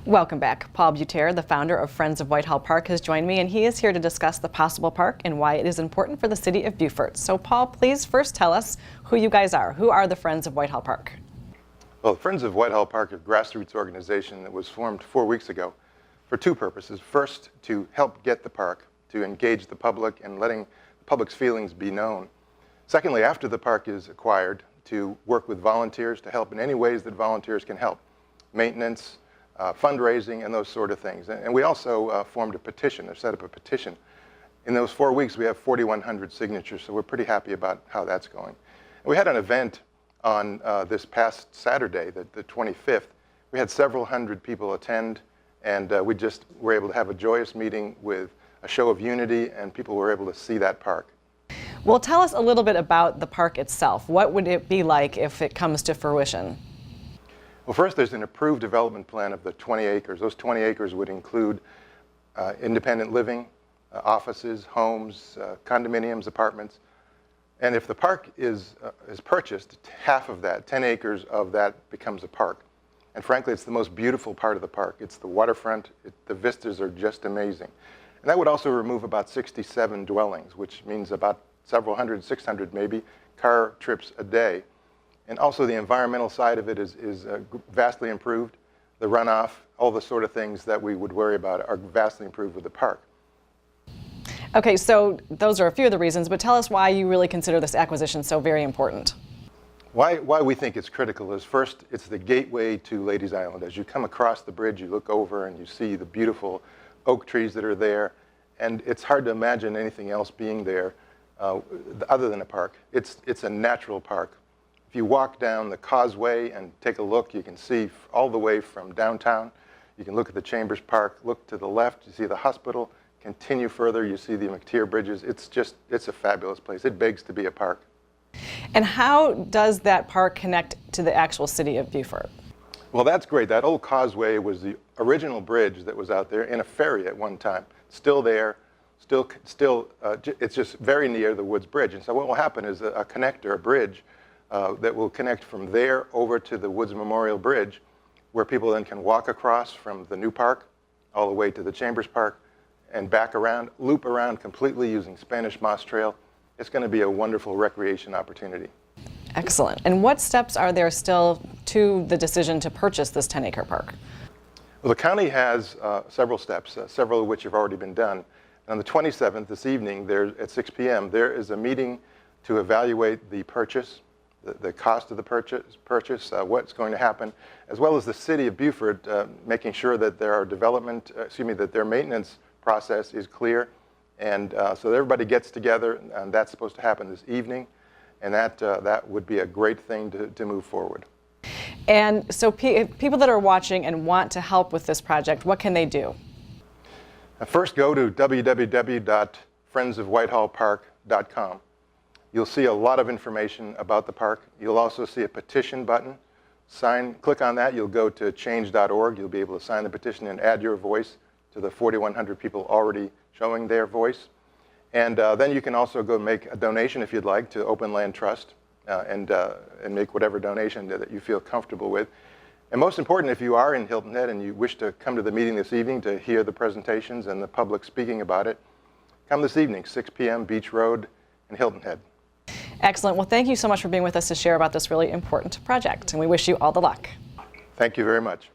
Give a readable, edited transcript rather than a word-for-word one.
Welcome back. Paul Butare, the founder of Friends of Whitehall Park, has joined me, and he is here to discuss the possible park and why it is important for the city of Beaufort. So Paul, please first tell us who you guys are. Who are the Friends of Whitehall Park? Well, the Friends of Whitehall Park is a grassroots organization that was formed 4 weeks ago for two purposes. First, to help get the park, to engage the public and letting the public's feelings be known. Secondly, after the park is acquired, to work with volunteers to help in any ways that volunteers can help. Maintenance, fundraising, and those sort of things. And we also formed a petition, or set up a petition. In those 4 weeks, we have 4,100 signatures, so we're pretty happy about how that's going. And we had an event on this past Saturday, the 25th. We had several hundred people attend, and we just were able to have a joyous meeting with a show of unity, and people were able to see that park. Well, tell us a little bit about the park itself. What would it be like if it comes to fruition? Well, first, there's an approved development plan of the 20 acres. Those 20 acres would include independent living, offices, homes, condominiums, apartments. And if the park is purchased, half of that, 10 acres of that, becomes a park. And frankly, it's the most beautiful part of the park. It's the waterfront. The vistas are just amazing. And that would also remove about 67 dwellings, which means about several hundred, 600 maybe, car trips a day. And also the environmental side of it is vastly improved. The runoff, all the sort of things that we would worry about are vastly improved with the park. Okay, so those are a few of the reasons, but tell us why you really consider this acquisition so very important. Why we think it's critical is, first, it's the gateway to Ladies Island. As you come across the bridge, you look over and you see the beautiful oak trees that are there, and it's hard to imagine anything else being there other than a park. It's a natural park. If you walk down the causeway and take a look, you can see all the way from downtown. You can look at the Chambers Park, look to the left, you see the hospital, continue further, you see the McTier bridges. It's a fabulous place. It begs to be a park. And how does that park connect to the actual city of Beaufort? Well, that's great. That old causeway was the original bridge that was out there in a ferry at one time. Still there, it's just very near the Woods Bridge. And so what will happen is a connector, a bridge, that will connect from there over to the Woods Memorial Bridge, where people then can walk across from the new park all the way to the Chambers Park and back around, loop around completely using Spanish Moss Trail. It's going to be a wonderful recreation opportunity. Excellent. And what steps are there still to the decision to purchase this 10-acre park? Well, the county has several steps, several of which have already been done. On the 27th, this evening, at 6 p.m., there is a meeting to evaluate the purchase, the cost of the purchase, what's going to happen, as well as the city of Beaufort making sure that that their maintenance process is clear. And so everybody gets together, and that's supposed to happen this evening. And that would be a great thing to move forward. And so people that are watching and want to help with this project, what can they do? First, go to www.friendsofwhitehallpark.com. You'll see a lot of information about the park. You'll also see a petition button. Click on that. You'll go to change.org. You'll be able to sign the petition and add your voice to the 4,100 people already showing their voice. And then you can also go make a donation if you'd like to Open Land Trust and make whatever donation that you feel comfortable with. And most important, if you are in Hilton Head and you wish to come to the meeting this evening to hear the presentations and the public speaking about it, come this evening, 6 p.m., Beach Road in Hilton Head. Excellent. Well, thank you so much for being with us to share about this really important project, and we wish you all the luck. Thank you very much.